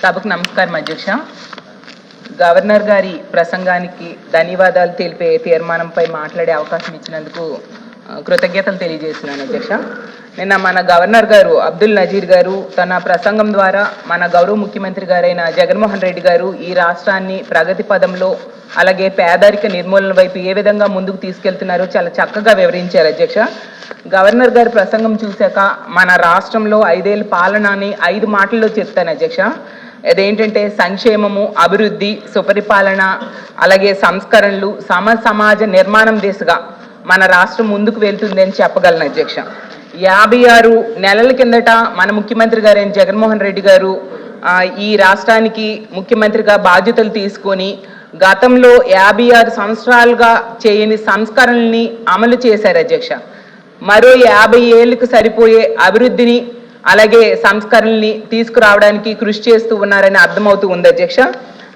సభకు నమస్కారం అధ్యక్ష. గవర్నర్ గారి ప్రసంగానికి ధన్యవాదాలు తెలిపే తీర్మానంపై మాట్లాడే అవకాశం ఇచ్చినందుకు కృతజ్ఞతలు తెలియజేస్తున్నాను అధ్యక్ష. నిన్న మన గవర్నర్ గారు అబ్దుల్ నజీర్ గారు తన ప్రసంగం ద్వారా మన గౌరవ ముఖ్యమంత్రి గారైన జగన్మోహన్ రెడ్డి గారు ఈ రాష్ట్రాన్ని ప్రగతి పదంలో అలాగే పేదరిక నిర్మూలన వైపు ఏ విధంగా ముందుకు తీసుకెళ్తున్నారో చాలా చక్కగా వివరించారు అధ్యక్ష. గవర్నర్ గారి ప్రసంగం చూశాక మన రాష్ట్రంలో 5 ఏళ్ళ పాలనని 5 మాటల్లో చెప్తాను అధ్యక్ష. అదేంటంటే సంక్షేమము, అభివృద్ధి, సుపరిపాలన, అలాగే సంస్కరణలు, సమాజ నిర్మాణం దిశగా మన రాష్ట్రం ముందుకు వెళ్తుంది అని చెప్పగలను అధ్యక్ష. 56 నెలల కిందట మన ముఖ్యమంత్రి గారైన జగన్మోహన్ రెడ్డి గారు ఈ రాష్ట్రానికి ముఖ్యమంత్రిగా బాధ్యతలు తీసుకొని గతంలో 56 సంవత్సరాలుగా చేయని సంస్కరణల్ని అమలు చేశారు అధ్యక్ష. మరో 50 ఏళ్ళకు సరిపోయే అభివృద్ధిని అలాగే సంస్కరణల్ని తీసుకురావడానికి కృషి చేస్తూ ఉన్నారని అర్థమవుతూ ఉంది అధ్యక్ష.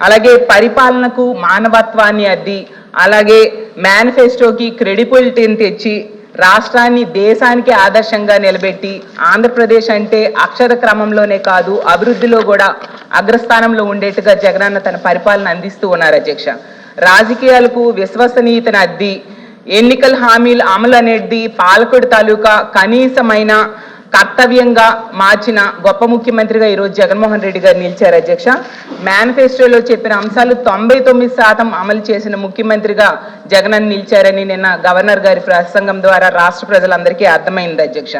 అలాగే పరిపాలనకు మానవత్వాన్ని అద్ది అలాగే మేనిఫెస్టోకి క్రెడిబిలిటీని తెచ్చి రాష్ట్రాన్ని దేశానికి ఆదర్శంగా నిలబెట్టి ఆంధ్రప్రదేశ్ అంటే అక్షర క్రమంలోనే కాదు అభివృద్ధిలో కూడా అగ్రస్థానంలో ఉండేట్టుగా జగనన్న తన పరిపాలన అందిస్తూ ఉన్నారు అధ్యక్ష. రాజకీయాలకు విశ్వసనీయతను అద్ది ఎన్నికల హామీల అమలు అనేది పాలకుడి తాలూకా కనీసమైన కర్తవ్యంగా మార్చిన గొప్ప ముఖ్యమంత్రిగా ఈరోజు జగన్మోహన్ రెడ్డి గారు నిలిచారు అధ్యక్ష. మేనిఫెస్టోలో చెప్పిన అంశాలు 99% అమలు చేసిన ముఖ్యమంత్రిగా జగన్ నిలిచారని నిన్న గవర్నర్ గారి ప్రసంగం ద్వారా రాష్ట్ర ప్రజలందరికీ అర్థమైంది అధ్యక్ష.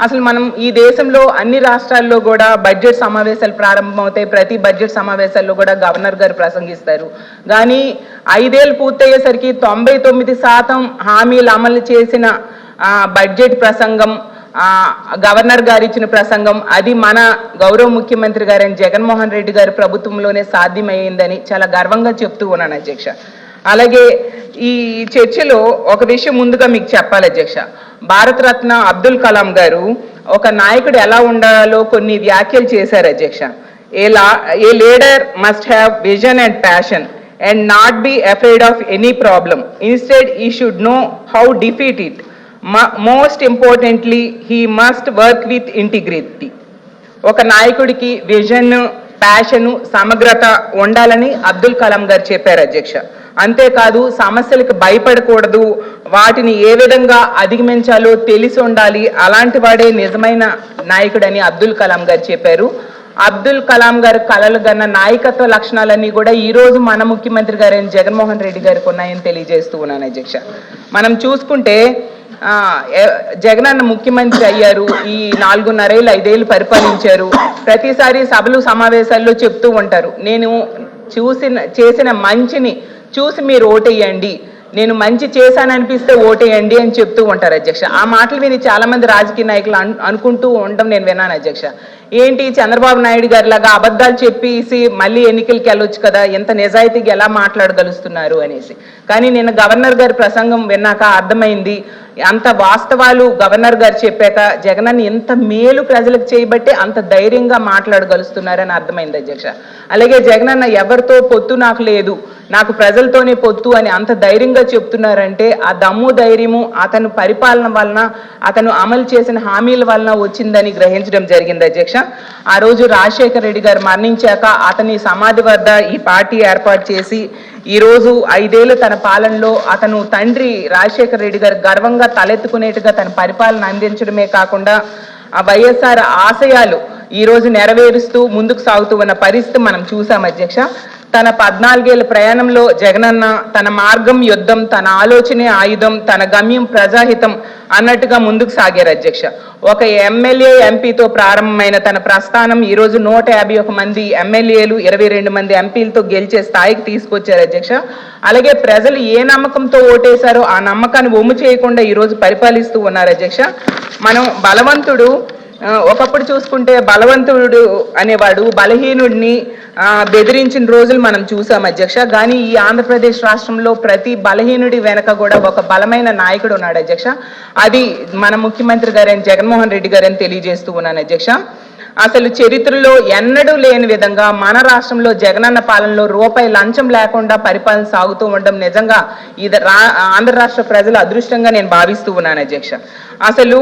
అసలు మనం ఈ దేశంలో అన్ని రాష్ట్రాల్లో కూడా బడ్జెట్ సమావేశాలు ప్రారంభమవుతాయి. ప్రతి బడ్జెట్ సమావేశాల్లో కూడా గవర్నర్ గారు ప్రసంగిస్తారు. కానీ 5 ఏళ్ళు పూర్తయ్యేసరికి 99% హామీలు అమలు చేసిన బడ్జెట్ ప్రసంగం గవర్నర్ గారు ఇచ్చిన ప్రసంగం అది మన గౌరవ ముఖ్యమంత్రి గారైన జగన్మోహన్ రెడ్డి గారి ప్రభుత్వంలోనే సాధ్యమైందని చాలా గర్వంగా చెప్తూ ఉన్నాను అధ్యక్ష. అలాగే ఈ చర్చలో ఒక విషయం ముందుగా మీకు చెప్పాలి అధ్యక్ష. భారతరత్న అబ్దుల్ కలాం గారు ఒక నాయకుడు ఎలా ఉండాలో కొన్ని వ్యాఖ్యలు చేశారు అధ్యక్ష. A leader must have vision and passion and not be afraid of any problem. Instead he should know how defeat it. Most importantly, he must work with integrity. ఒక నాయకుడికి విజన్, ప్యాషను, సమగ్రత ఉండాలని అబ్దుల్ కలాం గారు చెప్పారు అధ్యక్ష. అంతేకాదు సమస్యలకు భయపడకూడదు, వాటిని ఏ విధంగా అధిగమించాలో తెలిసి ఉండాలి, అలాంటి వాడే నిజమైన నాయకుడని అబ్దుల్ కలాం గారు చెప్పారు. అబ్దుల్ కలాం గారు కలలు గన్న నాయకత్వ లక్షణాలన్నీ కూడా ఈ రోజు మన ముఖ్యమంత్రి గారైన జగన్మోహన్ రెడ్డి గారికి ఉన్నాయని తెలియజేస్తూ ఉన్నాను అధ్యక్ష. మనం చూసుకుంటే జగనన్న ముఖ్యమంత్రి అయ్యారు. ఈ 4.5 ఏళ్ళు 5 ఏళ్ళు పరిపాలించారు. ప్రతిసారి సభలు సమావేశాల్లో చెప్తూ ఉంటారు, నేను చేసిన మంచిని చూసి మీరు ఓటేయండి, నేను మంచి చేశాననిపిస్తే ఓటేయండి అని చెప్తూ ఉంటారు అధ్యక్ష. ఆ మాటలు విని చాలా మంది రాజకీయ నాయకులు అనుకుంటూ ఉండడం నేను విన్నాను అధ్యక్ష. ఏంటి చంద్రబాబు నాయుడు గారి లాగా అబద్ధాలు చెప్పేసి మళ్ళీ ఎన్నికలకి వెళ్ళొచ్చు కదా, ఎంత నిజాయితీగా ఎలా మాట్లాడగలుస్తున్నారు అనేసి. కానీ నిన్న గవర్నర్ గారి ప్రసంగం విన్నాక అర్థమైంది, అంత వాస్తవాలు గవర్నర్ గారు చెప్పాక జగనన్న ఎంత మేలు ప్రజలకు చేయబట్టి అంత ధైర్యంగా మాట్లాడగలుస్తున్నారని అర్థమైంది అధ్యక్ష. అలాగే జగనన్న ఎవరితో పొత్తు నాకు లేదు, నాకు ప్రజలతోనే పొత్తు అని అంత ధైర్యంగా చెప్తున్నారంటే ఆ దమ్ము ధైర్యము అతను పరిపాలన వలన, అతను అమలు చేసిన హామీల వలన వచ్చిందని గ్రహించడం జరిగింది అధ్యక్ష. ఆ రోజు రాజశేఖర రెడ్డి గారు మరణించాక అతని సమాధి వద్ద ఈ పార్టీ ఏర్పాటు చేసి ఈరోజు 5 ఏళ్ళు తన పాలనలో అతను తండ్రి రాజశేఖర రెడ్డి గారు గర్వంగా తలెత్తుకునేట్టుగా తన పరిపాలన అందించడమే కాకుండా ఆ వైఎస్ఆర్ ఆశయాలు ఈరోజు నెరవేరుస్తూ ముందుకు సాగుతూ ఉన్న పరిస్థితి మనం చూసాం అధ్యక్ష. తన 14 ఏళ్ళ ప్రయాణంలో జగనన్న తన మార్గం యుద్ధం, తన ఆలోచనే ఆయుధం, తన గమ్యం ప్రజాహితం అన్నట్టుగా ముందుకు సాగారు అధ్యక్ష. ఒక ఎమ్మెల్యే ఎంపీతో ప్రారంభమైన తన ప్రస్థానం ఈరోజు 151 మంది ఎమ్మెల్యేలు 22 మంది ఎంపీలతో గెలిచే స్థాయికి తీసుకొచ్చారు అధ్యక్ష. అలాగే ప్రజలు ఏ నమ్మకంతో ఓటేశారో ఆ నమ్మకాన్ని ఒమ్ము చేయకుండా ఈరోజు పరిపాలిస్తూ ఉన్నారు అధ్యక్ష. మనం బలవంతుడు ఒకప్పుడు చూసుకుంటే బలవంతుడు అనేవాడు బలహీనుడిని బెదిరించిన రోజులు మనం చూసాం అధ్యక్ష. కానీ ఈ ఆంధ్రప్రదేశ్ రాష్ట్రంలో ప్రతి బలహీనుడి వెనక కూడా ఒక బలమైన నాయకుడు ఉన్నాడు అధ్యక్ష. అది మన ముఖ్యమంత్రి గారైన జగన్మోహన్ రెడ్డి గారని తెలియజేస్తూ ఉన్నాను అధ్యక్ష. అసలు చరిత్రలో ఎన్నడూ లేని విధంగా మన రాష్ట్రంలో జగనన్న పాలనలో రూపాయి లంచం లేకుండా పరిపాలన సాగుతూ ఉండడం నిజంగా ఇది ఆంధ్ర రాష్ట్ర ప్రజల అదృష్టంగా నేను భావిస్తూ ఉన్నాను అధ్యక్ష. అసలు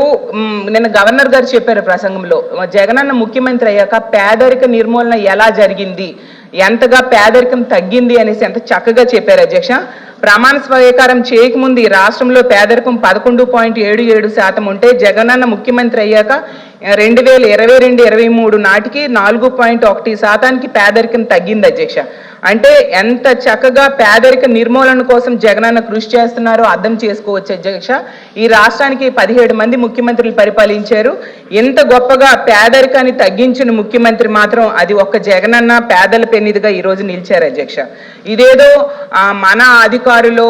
నిన్న గవర్నర్ గారు చెప్పారు ప్రసంగంలో, జగనన్న ముఖ్యమంత్రి అయ్యాక పేదరిక నిర్మూలన ఎలా జరిగింది, ఎంతగా పేదరికం తగ్గింది అనేసి ఎంత చక్కగా చెప్పారు అధ్యక్ష. ప్రమాణ స్వీకారం చేయకముందు ఈ రాష్ట్రంలో పేదరికం 11.77% ఉంటే జగనన్న ముఖ్యమంత్రి అయ్యాక 2022-23 నాటికి 4.1% పేదరికం తగ్గింది అధ్యక్ష. అంటే ఎంత చక్కగా పేదరిక నిర్మూలన కోసం జగనన్న కృషి చేస్తున్నారో అర్థం చేసుకోవచ్చు అధ్యక్ష. ఈ రాష్ట్రానికి 17 మంది ముఖ్యమంత్రులు పరిపాలించారు. ఇంత గొప్పగా పేదరికాన్ని తగ్గించిన ముఖ్యమంత్రి మాత్రం అది ఒక్క జగనన్న పేదల పెన్నిదిగా ఈరోజు నిలిచారు అధ్యక్ష. ఇదేదో మన అధికారులు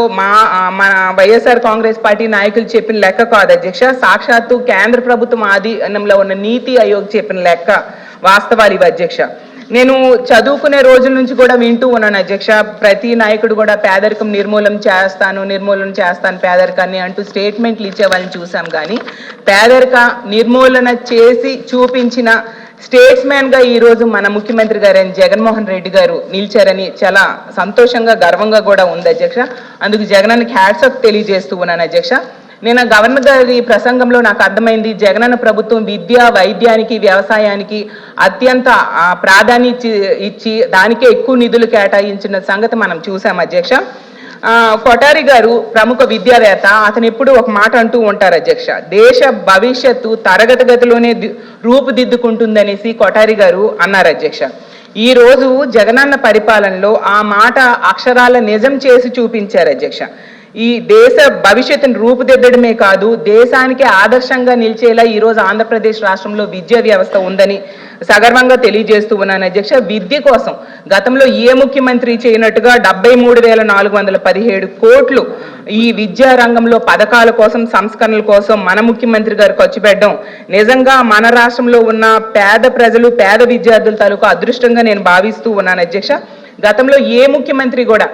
మన వైఎస్ఆర్ కాంగ్రెస్ పార్టీ నాయకులు చెప్పిన లెక్క కాదు అధ్యక్ష. సాక్షాత్తు కేంద్ర ప్రభుత్వం ఆధీనంలో ఉన్న నీతి ఆయోగ్ చెప్పిన లెక్క, వాస్తవాలు ఇవి అధ్యక్ష. నేను చదువుకునే రోజుల నుంచి కూడా వింటూ ఉన్నాను అధ్యక్ష. ప్రతి నాయకుడు కూడా పేదరికం నిర్మూలన చేస్తాను పేదరికాన్ని అంటూ స్టేట్మెంట్లు ఇచ్చే వాళ్ళని చూసాం. కానీ పేదరిక నిర్మూలన చేసి చూపించిన స్టేట్స్మెన్ గా ఈరోజు మన ముఖ్యమంత్రి గారు జగన్మోహన్ రెడ్డి గారు నిలిచారని చాలా సంతోషంగా గర్వంగా కూడా ఉంది అధ్యక్ష. అందుకు జగనన్నకి హ్యాట్స్ ఆఫ్ తెలియజేస్తూ ఉన్నాను అధ్యక్ష. నేను గవర్నర్ గారి ప్రసంగంలో నాకు అర్థమైంది, జగనన్న ప్రభుత్వం విద్య, వైద్యానికి, వ్యవసాయానికి అత్యంత ప్రాధాన్యత ఇచ్చి దానికే ఎక్కువ నిధులు కేటాయించిన సంగతి మనం చూసాం అధ్యక్ష. కొఠారి గారు ప్రముఖ విద్యావేత్త, అతను ఎప్పుడు ఒక మాట అంటూ ఉంటారు అధ్యక్ష, దేశ భవిష్యత్తు తరగతి గదిలోనే రూపుదిద్దుకుంటుందనేసి కొఠారి గారు అన్నారు అధ్యక్ష. ఈ రోజు జగనన్న పరిపాలనలో ఆ మాట అక్షరాల నిజం చేసి చూపించారు అధ్యక్ష. ఈ దేశ భవిష్యత్తును రూపుదిద్దడమే కాదు, దేశానికి ఆదర్శంగా నిలిచేలా ఈరోజు ఆంధ్రప్రదేశ్ రాష్ట్రంలో విద్యా వ్యవస్థ ఉందని సగర్వంగా తెలియజేస్తూ ఉన్నాను అధ్యక్ష. విద్య కోసం గతంలో ఏ ముఖ్యమంత్రి చేయనట్టుగా 73,417 కోట్లు ఈ విద్యా రంగంలో పథకాల కోసం, సంస్కరణల కోసం మన ముఖ్యమంత్రి గారు ఖర్చు పెట్టడం నిజంగా మన రాష్ట్రంలో ఉన్న పేద ప్రజలు, పేద విద్యార్థుల తాలూకు అదృష్టంగా నేను భావిస్తూ ఉన్నాను అధ్యక్ష. గతంలో ఏ ముఖ్యమంత్రి కూడా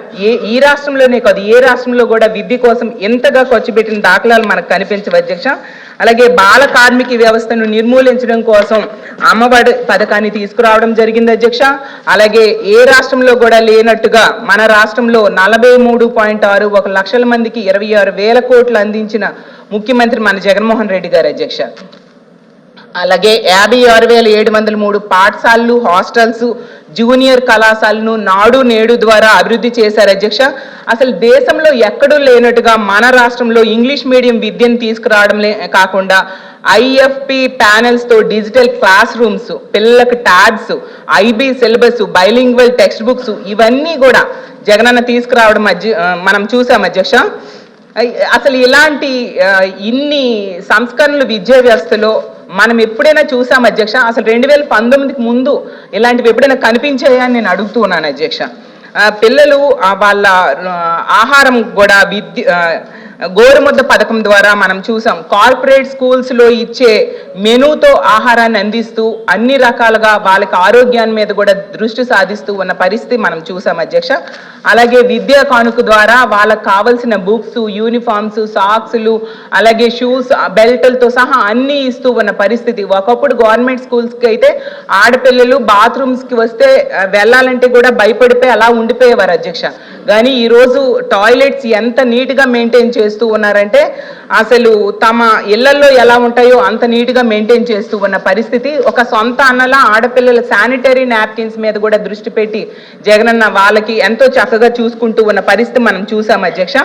ఈ రాష్ట్రంలోనే కాదు ఏ రాష్ట్రంలో కూడా విద్య కోసం ఎంతగా ఖర్చు పెట్టిన దాఖలాలు మనకు కనిపించవు అధ్యక్ష. అలాగే బాల కార్మిక వ్యవస్థను నిర్మూలించడం కోసం అమ్మఒడి పథకాన్ని తీసుకురావడం జరిగింది అధ్యక్ష. అలాగే ఏ రాష్ట్రంలో కూడా లేనట్టుగా మన రాష్ట్రంలో 43.61 లక్షల మందికి 26,000 కోట్లు అందించిన ముఖ్యమంత్రి మన జగన్మోహన్ రెడ్డి గారు అధ్యక్ష. అలాగే 56,703 పాఠశాలలు, హాస్టల్స్, జూనియర్ కళాశాలను నాడు నేడు ద్వారా అభివృద్ధి చేశారు అధ్యక్ష. అసలు దేశంలో ఎక్కడూ లేనట్టుగా మన రాష్ట్రంలో ఇంగ్లీష్ మీడియం విద్యను తీసుకురావడం కాకుండా IFP ప్యానెల్స్ తో డిజిటల్ క్లాస్ రూమ్స్, పిల్లలకు tabs, IB syllabus, bilingual text books ఇవన్నీ కూడా జగనన్న తీసుకురావడం మనం చూసాం అధ్యక్ష. అసలు ఇలాంటి ఇన్ని సంస్కరణలు విద్యా వ్యవస్థలో మనం ఎప్పుడైనా చూసాం అధ్యక్ష. అసలు 2019కి ముందు ఇలాంటివి ఎప్పుడైనా కనిపించాయని నేను అడుగుతూ ఉన్నాను అధ్యక్ష. పిల్లలు వాళ్ళ ఆహారం కూడా గోరుముద్ద పథకం ద్వారా మనం చూసాం. కార్పొరేట్ స్కూల్స్ లో ఇచ్చే మెనూతో ఆహారాన్ని అందిస్తూ అన్ని రకాలుగా వాళ్ళకి ఆరోగ్యాన్ని మీద కూడా దృష్టి సాధిస్తూ ఉన్న పరిస్థితి మనం చూసాం అధ్యక్ష. అలాగే విద్యా కానుక ద్వారా వాళ్ళకి కావలసిన బుక్స్, యూనిఫామ్స్, సాక్స్లు, అలాగే షూస్, బెల్ట్లతో సహా అన్ని ఇస్తూ ఉన్న పరిస్థితి. ఒకప్పుడు గవర్నమెంట్ స్కూల్స్కి అయితే ఆడపిల్లలు బాత్రూమ్స్కి వస్తే వెళ్ళాలంటే కూడా భయపడిపోయి అలా ఉండిపోయేవారు అధ్యక్ష. కానీ ఈరోజు టాయిలెట్స్ ఎంత నీట్గా మెయింటైన్ చేస్తూ ఉన్నారంటే అసలు తమ ఇళ్లలో ఎలా ఉంటాయో అంత నీట్గా మెయింటైన్ చేస్తూ ఉన్న పరిస్థితి. ఒక సొంత అన్నలా ఆడపిల్లల శానిటరీ నాప్కిన్స్ మీద కూడా దృష్టి పెట్టి జగనన్న వాళ్ళకి ఎంతో చక్కగా చూసుకుంటూ ఉన్న పరిస్థితి మనం చూసాం అధ్యక్ష.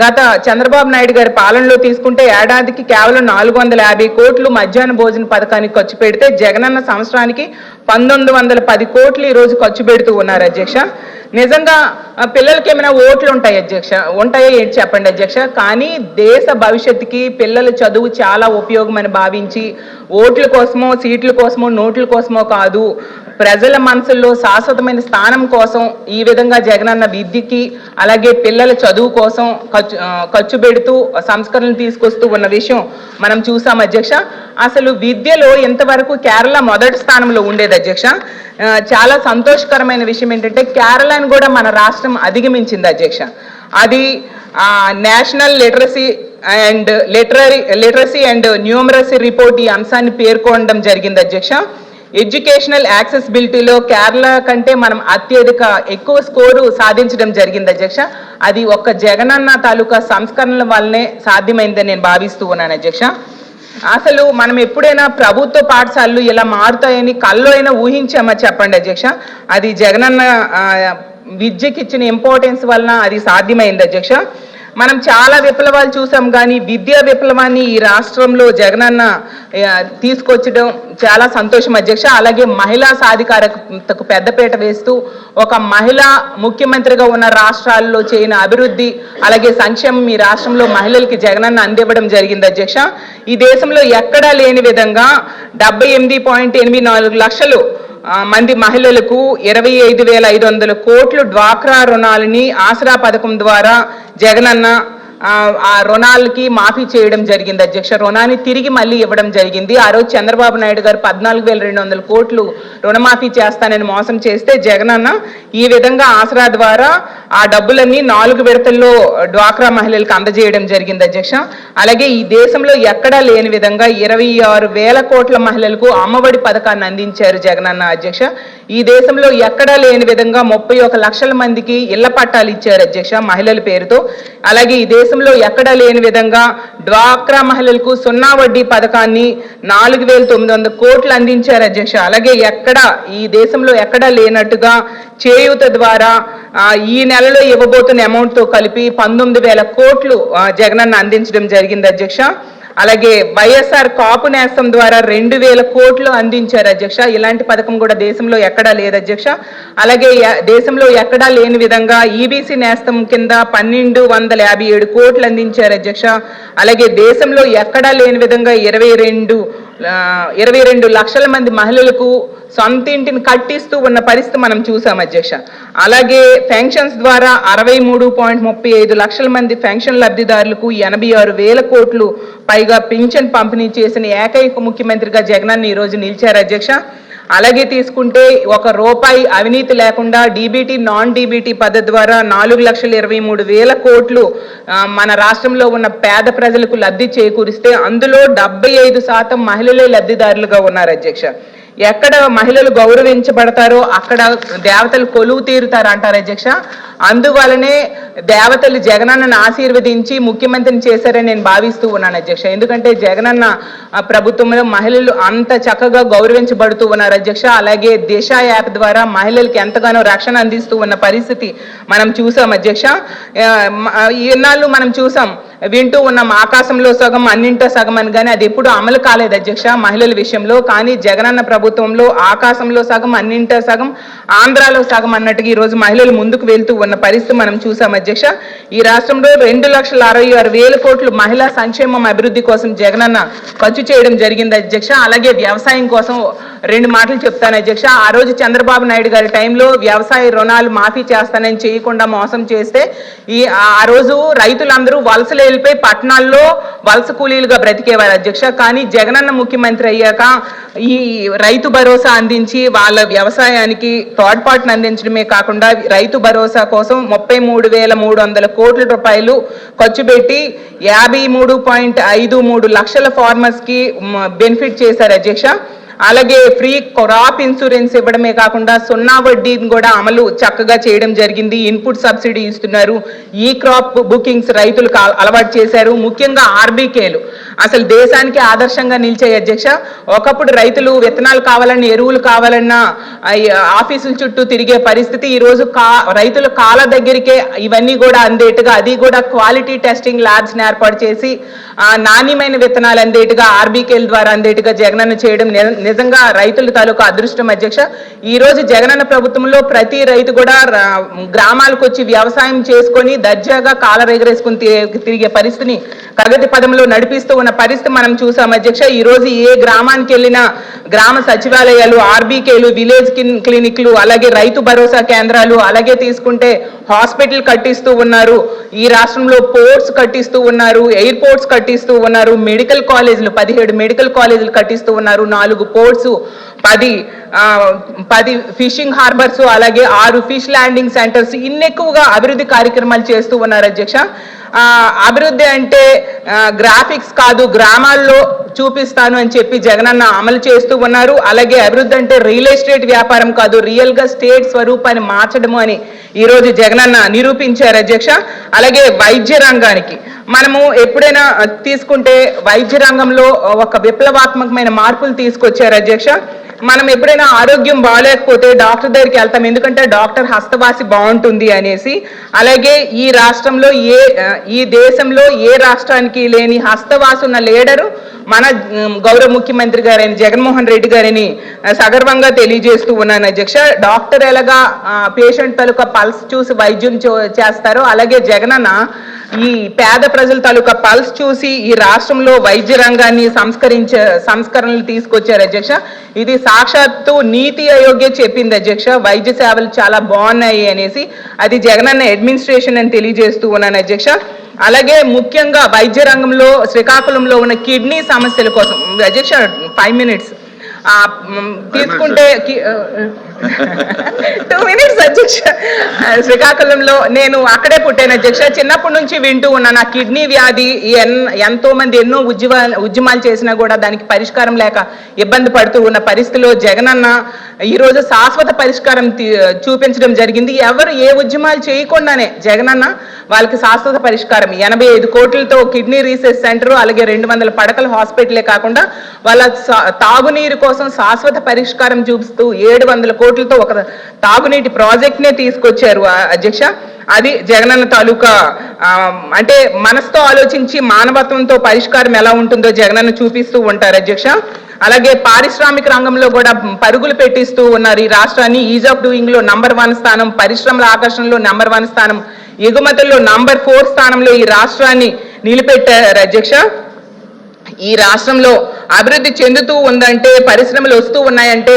గత చంద్రబాబు నాయుడు గారి పాలనలో తీసుకుంటే ఏడాదికి కేవలం 450 కోట్లు మధ్యాహ్న భోజన పథకానికి ఖర్చు పెడితే జగనన్న సంవత్సరానికి 1910 కోట్లు ఈరోజు ఖర్చు పెడుతూ ఉన్నారు అధ్యక్ష. నిజంగా పిల్లలకి ఏమైనా ఓట్లు ఉంటాయో ఏంటి చెప్పండి అధ్యక్ష. కానీ దేశ భవిష్యత్తుకి పిల్లల చదువు చాలా ఉపయోగమని భావించి ఓట్ల కోసమో, సీట్ల కోసమో, నోట్ల కోసమో కాదు, ప్రజల మనసుల్లో శాశ్వతమైన స్థానం కోసం ఈ విధంగా జగనన్న విద్యకి అలాగే పిల్లల చదువు కోసం ఖర్చు పెడుతూ సంస్కరణలు తీసుకొస్తూ ఉన్న విషయం మనం చూసాం అధ్యక్ష. అసలు విద్యలో ఇంతవరకు కేరళ మొదటి స్థానంలో ఉండేది అధ్యక్ష. చాలా సంతోషకరమైన విషయం ఏంటంటే కేరళను కూడా మన రాష్ట్రం అధిగమించింది అధ్యక్ష. అది national literacy and numeracy report ఈ అంశాన్ని పేర్కొనడం జరిగింది అధ్యక్ష. ఎడ్యుకేషనల్ యాక్సెసిబిలిటీలో కేరళ కంటే మనం ఎక్కువ స్కోరు సాధించడం జరిగింది అధ్యక్ష. అది ఒక్క జగనన్న తాలూకా సంస్కరణల వల్లనే సాధ్యమైందని నేను భావిస్తూ ఉన్నాను అధ్యక్ష. అసలు మనం ఎప్పుడైనా ప్రభుత్వ పాఠశాలలు ఇలా మారుతాయని కల్లో అయినా ఊహించామా చెప్పండి అధ్యక్ష. అది జగనన్న విద్యకి ఇచ్చిన ఇంపార్టెన్స్ వలన అది సాధ్యమైంది అధ్యక్ష. మనం చాలా విప్లవాలు చూసాం, కానీ విద్యా విప్లవాన్ని ఈ రాష్ట్రంలో జగనన్న తీసుకొచ్చడం చాలా సంతోషం అధ్యక్ష. అలాగే మహిళా సాధికారతకు పెద్దపీట వేస్తూ ఒక మహిళ ముఖ్యమంత్రిగా ఉన్న రాష్ట్రాల్లో చేయని అభివృద్ధి అలాగే సంక్షేమం ఈ రాష్ట్రంలో మహిళలకి జగనన్న అందివ్వడం జరిగింది అధ్యక్ష. ఈ దేశంలో ఎక్కడా లేని విధంగా 78.84 లక్షలు మంది మహిళలకు 25,500 కోట్లు డ్వాక్రా రుణాలని ఆసరా పథకం ద్వారా జగనన్న ఆ రుణాలకి మాఫీ చేయడం జరిగింది అధ్యక్ష. రుణాన్ని తిరిగి మళ్ళీ ఇవ్వడం జరిగింది. ఆ రోజు చంద్రబాబు నాయుడు గారు 14,200 కోట్లు రుణమాఫీ చేస్తానని మోసం చేస్తే జగనన్న ఈ విధంగా ఆసరా ద్వారా ఆ డబ్బులన్నీ 4 విడతల్లో డ్వాక్రా మహిళలకు అందజేయడం జరిగింది అధ్యక్ష. అలాగే ఈ దేశంలో ఎక్కడా లేని విధంగా 26,000 కోట్ల మహిళలకు అమ్మఒడి పథకాన్ని అందించారు జగనన్న అధ్యక్ష. ఈ దేశంలో ఎక్కడా లేని విధంగా 31 లక్షల మందికి ఇళ్ల పట్టాలు ఇచ్చారు అధ్యక్ష మహిళల పేరుతో. అలాగే ఈ దేశంలో ఎక్కడా లేని విధంగా డ్వాక్రా మహిళలకు 0 వడ్డీ పథకాన్ని 4,900 కోట్లు అందించారు అధ్యక్ష. అలాగే ఈ దేశంలో ఎక్కడా లేనట్టుగా చేయూత ద్వారా ఈ నెలలో ఇవ్వబోతున్న అమౌంట్తో కలిపి 19,000 కోట్లు జగనన్న అందించడం జరిగింది అధ్యక్ష. అలాగే వైఎస్ఆర్ కాపు నేస్తం ద్వారా 2,000 కోట్లు అందించారు అధ్యక్ష. ఇలాంటి పథకం కూడా దేశంలో ఎక్కడా లేదు అధ్యక్ష. అలాగే దేశంలో ఎక్కడా లేని విధంగా ఈబీసీ నేస్తం కింద 1,257 కోట్లు అందించారు అధ్యక్ష. అలాగే దేశంలో ఎక్కడా లేని విధంగా 22 లక్షల మంది మహిళలకు సొంత ఇంటిని కట్టిస్తూ ఉన్న పరిస్థితి మనం చూసాం అధ్యక్ష. అలాగే పెన్షన్స్ ద్వారా 63.35 లక్షల మంది పెన్షన్ లబ్ధిదారులకు 86,000 కోట్లు పైగా పింఛన్ పంపిణీ చేసిన ఏకైక ముఖ్యమంత్రిగా జగనన్న ఈరోజు నిలిచారు అధ్యక్ష. అలాగే తీసుకుంటే ₹1 అవినీతి లేకుండా డీబీటీ నాన్ డీబీటీ పద్ధతి ద్వారా 4,23,000 కోట్లు మన రాష్ట్రంలో ఉన్న పేద ప్రజలకు లబ్ధి చేకూరిస్తే అందులో 75% మహిళలే లబ్ధిదారులుగా ఉన్నారు అధ్యక్ష. ఎక్కడ మహిళలు గౌరవించబడతారో అక్కడ దేవతలు కొలువు తీరుతారు అంటారు అధ్యక్ష. అందువలనే దేవతలు జగనన్నను ఆశీర్వదించి ముఖ్యమంత్రిని చేశారని నేను భావిస్తూ ఉన్నాను అధ్యక్ష. ఎందుకంటే జగనన్న ప్రభుత్వంలో మహిళలు అంత చక్కగా గౌరవించబడుతూ ఉన్నారు అధ్యక్ష. అలాగే దిశ యాప్ ద్వారా మహిళలకి ఎంతగానో రక్షణ అందిస్తూ ఉన్న పరిస్థితి మనం చూసాం అధ్యక్ష. ఈనాళ్ళు మనం చూసాం, వింటూ ఉన్నాం ఆకాశంలో సగం అన్నింటో సగం అని, కానీ అది ఎప్పుడు అమలు కాలేదు అధ్యక్ష మహిళల విషయంలో. కానీ జగనన్న ప్రభుత్వంలో ఆకాశంలో సగం అన్నింటో సగం ఆంధ్రాలో సగం అన్నట్టుగా ఈరోజు మహిళలు ముందుకు వెళ్తూ ఉన్న పరిస్థితి మనం చూసాం అధ్యక్ష. ఈ రాష్ట్రంలో 2,66,000 కోట్లు మహిళా సంక్షేమం అభివృద్ధి కోసం జగనన్న ఖర్చు చేయడం జరిగింది అధ్యక్ష. అలాగే వ్యవసాయం కోసం 2 మాటలు చెప్తాను అధ్యక్ష. ఆ రోజు చంద్రబాబు నాయుడు గారి టైంలో వ్యవసాయ రుణాలు మాఫీ చేస్తానని చేయకుండా మోసం చేస్తే ఆ రోజు రైతులందరూ వలసలు వెళ్ళిపోయి పట్టణాల్లో వలస కూలీలుగా బ్రతికేవారు అధ్యక్ష. కానీ జగనన్న ముఖ్యమంత్రి అయ్యాక ఈ రైతు భరోసా అందించి వాళ్ళ వ్యవసాయానికి తోడ్పాటును అందించడమే కాకుండా రైతు భరోసా కోసం 33,300 కోట్ల రూపాయలు ఖర్చు పెట్టి 53.53 లక్షల ఫార్మర్స్ కి బెనిఫిట్ చేశారు అధ్యక్ష. అలాగే ఫ్రీ క్రాప్ ఇన్సూరెన్స్ ఇవ్వడమే కాకుండా 0 వడ్డీని కూడా అమలు చక్కగా చేయడం జరిగింది. ఇన్పుట్ సబ్సిడీ ఇస్తున్నారు. ఈ క్రాప్ బుకింగ్స్ రైతులకు అలవాటు చేశారు. ముఖ్యంగా ఆర్బీకేలు అసలు దేశానికి ఆదర్శంగా నిలిచాయి అధ్యక్ష. ఒకప్పుడు రైతులు విత్తనాలు కావాలన్నా ఎరువులు కావాలన్నా ఆఫీసుల చుట్టూ తిరిగే పరిస్థితి. ఈరోజు రైతుల కాళ్ళ దగ్గరికే ఇవన్నీ కూడా అందేట్టుగా, అది కూడా క్వాలిటీ టెస్టింగ్ ల్యాబ్స్ ని ఏర్పాటు చేసి నాణ్యమైన విత్తనాలు అందేట్టుగా ఆర్బీకేల ద్వారా అందేట్టుగా జగనన్న చేయడం నిజంగా రైతుల తాలూకా అదృష్టం అధ్యక్ష. ఈ రోజు జగనన్న ప్రభుత్వంలో ప్రతి రైతు కూడా గ్రామాలకు వచ్చి వ్యవసాయం చేసుకొని దర్జాగా కాలర్ ఎగరేసుకుని తిరిగే పరిస్థితిని ప్రగతి పదంలో నడిపిస్తూ ఉన్న పరిస్థితి మనం చూసాం అధ్యక్ష. ఈ రోజు ఏ గ్రామానికి వెళ్ళినా గ్రామ సచివాలయాలు, ఆర్బీకేలు, విలేజ్ క్లినిక్లు, అలాగే రైతు భరోసా కేంద్రాలు, అలాగే తీసుకుంటే హాస్పిటల్ కట్టిస్తూ ఉన్నారు. ఈ రాష్ట్రంలో పోర్ట్స్ కట్టిస్తూ ఉన్నారు, ఎయిర్పోర్ట్స్ కట్టిస్తూ ఉన్నారు, మెడికల్ కాలేజీలు 17 మెడికల్ కాలేజీలు కట్టిస్తూ ఉన్నారు, 4 పోర్ట్స్, 10 ఫిషింగ్ హార్బర్స్, అలాగే 6 ఫిష్ ల్యాండింగ్ సెంటర్స్, ఇన్ని ఎక్కువగా అభివృద్ధి కార్యక్రమాలు చేస్తూ ఉన్నారు అధ్యక్ష. అభివృద్ధి అంటే గ్రాఫిక్స్ కాదు, గ్రామాల్లో చూపిస్తాను అని చెప్పి జగనన్న అమలు చేస్తూ ఉన్నారు. అలాగే అభివృద్ధి అంటే రియల్ ఎస్టేట్ వ్యాపారం కాదు, రియల్ గా స్టేట్ స్వరూపాన్ని మార్చడము అని ఈ రోజు జగనన్న నిరూపించారు అధ్యక్ష. అలాగే వైద్య రంగానికి మనము ఎప్పుడైనా తీసుకుంటే వైద్య రంగంలో ఒక విప్లవాత్మకమైన మార్పులు తీసుకొచ్చారు అధ్యక్ష. మనం ఎప్పుడైనా ఆరోగ్యం బాగాలేకపోతే డాక్టర్ దగ్గరికి వెళ్తాం, ఎందుకంటే డాక్టర్ హస్తవాసి బాగుంటుంది అనేసి. అలాగే ఈ రాష్ట్రంలో ఈ దేశంలో ఏ రాష్ట్రానికి లేని హస్తవాసి ఉన్న లీడరు మన గౌరవ ముఖ్యమంత్రి గారైన జగన్మోహన్ రెడ్డి గారిని సగర్వంగా తెలియజేస్తూ ఉన్నాను అధ్యక్ష. డాక్టర్ ఎలాగా పేషెంట్ తాలూకా పల్స్ చూసి వైద్యం చేస్తారో, అలాగే జగనన్న ఈ పేద ప్రజల తాలూకా పల్స్ చూసి ఈ రాష్ట్రంలో వైద్య రంగాన్ని సంస్కరణలు తీసుకొచ్చారు అధ్యక్ష. ఇది సాక్షాత్తు నీతి ఆయోగే చెప్పింది అధ్యక్ష, వైద్య సేవలు చాలా బాగున్నాయి అనేసి. అది జగనన్న అడ్మినిస్ట్రేషన్ అని తెలియజేస్తూ ఉన్నాను అధ్యక్ష. అలాగే ముఖ్యంగా వైద్య రంగంలో శ్రీకాకుళంలో ఉన్న కిడ్నీ సమస్యల కోసం అధ్యక్ష 5 minutes తీసుకుంటే 2 minutes అధ్యక్ష. శ్రీకాకుళంలో నేను అక్కడే పుట్టాను అధ్యక్ష. చిన్నప్పటి నుంచి వింటూ ఉన్నాను, ఆ కిడ్నీ వ్యాధి ఎంతో మంది ఎన్నో ఉద్యమాలు చేసినా కూడా దానికి పరిష్కారం లేక ఇబ్బంది పడుతూ ఉన్న పరిస్థితిలో జగనన్న ఈరోజు శాశ్వత పరిష్కారం చూపించడం జరిగింది. ఎవరు ఏ ఉద్యమాలు చేయకుండానే జగనన్న వాళ్ళకి శాశ్వత పరిష్కారం 85 కోట్లతో కిడ్నీ రీసెర్చ్ సెంటర్, అలాగే 200 పడకల హాస్పిటలే కాకుండా వాళ్ళ తాగునీరు కోసం శాశ్వత పరిష్కారం చూపిస్తూ 700 కోట్లతో ఒక తాగునీటి ప్రాజెక్ట్ నే తీసుకొచ్చారు అధ్యక్ష. అది జగనన్న తాలూకా అంటే మనసుతో ఆలోచించి మానవత్వంతో పరిష్కారం ఎలా ఉంటుందో జగనన్న చూపిస్తూ ఉంటారు అధ్యక్ష. అలాగే పారిశ్రామిక రంగంలో కూడా పరుగులు పెట్టిస్తూ ఉన్నారు ఈ రాష్ట్రాన్ని. ఈజ్ ఆఫ్ డూయింగ్ లో నంబర్ 1 స్థానం, పరిశ్రమల ఆకర్షణలో నంబర్ 1 స్థానం, ఎగుమతుల్లో నంబర్ 4 స్థానంలో ఈ రాష్ట్రాన్ని నిలబెట్టారు అధ్యక్ష. ఈ రాష్ట్రంలో అభివృద్ధి చెందుతూ ఉందంటే, పరిశ్రమలు వస్తూ ఉన్నాయంటే,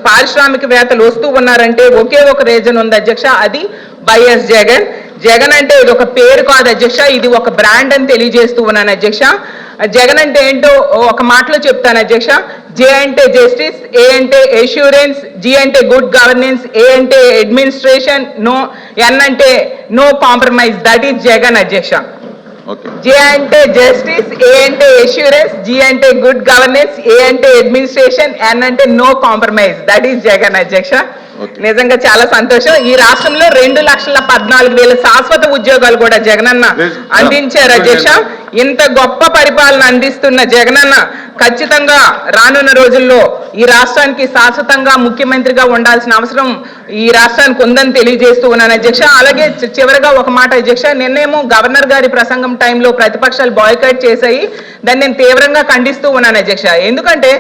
పారిశ్రామికవేత్తలు వస్తూ ఉన్నారంటే ఒకే ఒక రీజన్ ఉంది అధ్యక్ష, అది వైఎస్ జగన్. జగన్ అంటే ఇది ఒక పేరు కాదు అధ్యక్ష, ఇది ఒక బ్రాండ్ అని తెలియజేస్తూ ఉన్నాను అధ్యక్ష. జగన్ అంటే ఏంటో ఒక మాటలో చెప్తాను అధ్యక్ష. జే అంటే జస్టిస్, ఏ అంటే అష్యూరెన్స్, జి అంటే గుడ్ గవర్నెన్స్, ఏ అంటే అడ్మినిస్ట్రేషన్, ఎన్ అంటే no compromise. That is Jagan అధ్యక్ష. జే అంటే జస్టిస్, ఏ అంటే అష్యూరెన్స్, జి అంటే గుడ్ గవర్నెన్స్, ఏ అంటే అడ్మినిస్ట్రేషన్, ఎన్ అంటే no compromise. That is Jagan అధ్యక్ష. నిజంగా చాలా సంతోషం. ఈ రాష్ట్రంలో 2,14,000 శాశ్వత ఉద్యోగాలు కూడా జగనన్న అందించారు అధ్యక్ష. ఇంత గొప్ప పరిపాలన అందిస్తున్న జగనన్న ఖచ్చితంగా రానున్న రోజుల్లో ఈ రాష్ట్రానికి శాశ్వతంగా ముఖ్యమంత్రిగా ఉండాల్సిన అవసరం ఈ రాష్ట్రానికి ఉందని తెలియజేస్తూ ఉన్నాను అధ్యక్ష. అలాగే చివరిగా ఒక మాట అధ్యక్ష, నిన్నేమో గవర్నర్ గారి ప్రసంగం టైంలో ప్రతిపక్షాలు బాయ్కాట్ చేశాయి, దాన్ని నేను తీవ్రంగా ఖండిస్తూ ఉన్నాను అధ్యక్ష. ఎందుకంటే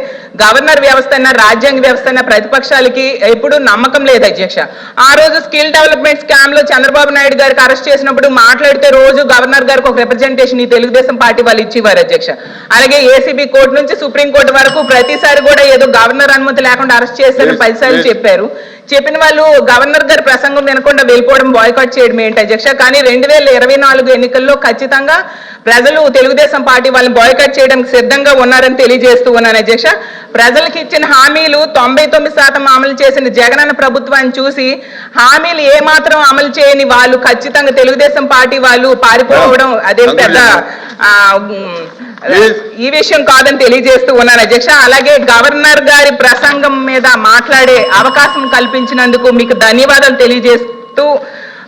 గవర్నర్ వ్యవస్థ అయినా రాజ్యాంగ వ్యవస్థ అయినా ప్రతిపక్షాలకి ఎప్పుడు నమ్మకం లేదు అధ్యక్ష. ఆ రోజు స్కిల్ డెవలప్మెంట్ స్కామ్ లో చంద్రబాబు నాయుడు గారికి అరెస్ట్ చేసినప్పుడు మాట్లాడితే రోజు గవర్నర్ గారికి ఒక రిప్రజెంటేషన్ ఈ తెలుగుదేశం పార్టీ వాళ్ళు ఇచ్చేవారు అధ్యక్ష. అలాగే ఏసీబీ కోర్టు నుంచి సుప్రీంకోర్టు వరకు ప్రతిసారి కూడా ఏదో గవర్నర్ అనుమతి లేకుండా అరెస్ట్ చేశారని 10 సార్లు చెప్పారు. చెప్పిన వాళ్ళు గవర్నర్ గారి ప్రసంగం వినకుండా వెళ్ళిపోవడం, బాయ్కాట్ చేయడం ఏంటి అధ్యక్ష. కానీ 2024 ఎన్నికల్లో ఖచ్చితంగా ప్రజలు తెలుగుదేశం పార్టీ వాళ్ళని బాయ్కాట్ చేయడానికి సిద్ధంగా ఉన్నారని తెలియజేస్తూ ఉన్నాను అధ్యక్ష. ప్రజలకు ఇచ్చిన హామీలు 99% అమలు చేసిన జగనన్న ప్రభుత్వాన్ని చూసి హామీలు ఏమాత్రం అమలు చేయని వాళ్ళు ఖచ్చితంగా తెలుగుదేశం పార్టీ వాళ్ళు పారిపోవడం అదే పెద్ద ఈ విషయం కాదని తెలియజేస్తూ ఉన్నాను అధ్యక్ష. అలాగే గవర్నర్ గారి ప్రసంగం మీద మాట్లాడే అవకాశం కల్పించినందుకు మీకు ధన్యవాదాలు తెలియజేస్తూ,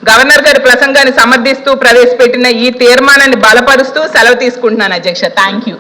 గవర్నర్ గారి ప్రసంగాన్ని సమర్థిస్తూ ప్రవేశపెట్టిన ఈ తీర్మానాన్ని బలపరుస్తూ సెలవు తీసుకుంటున్నాను అధ్యక్ష. Thank you.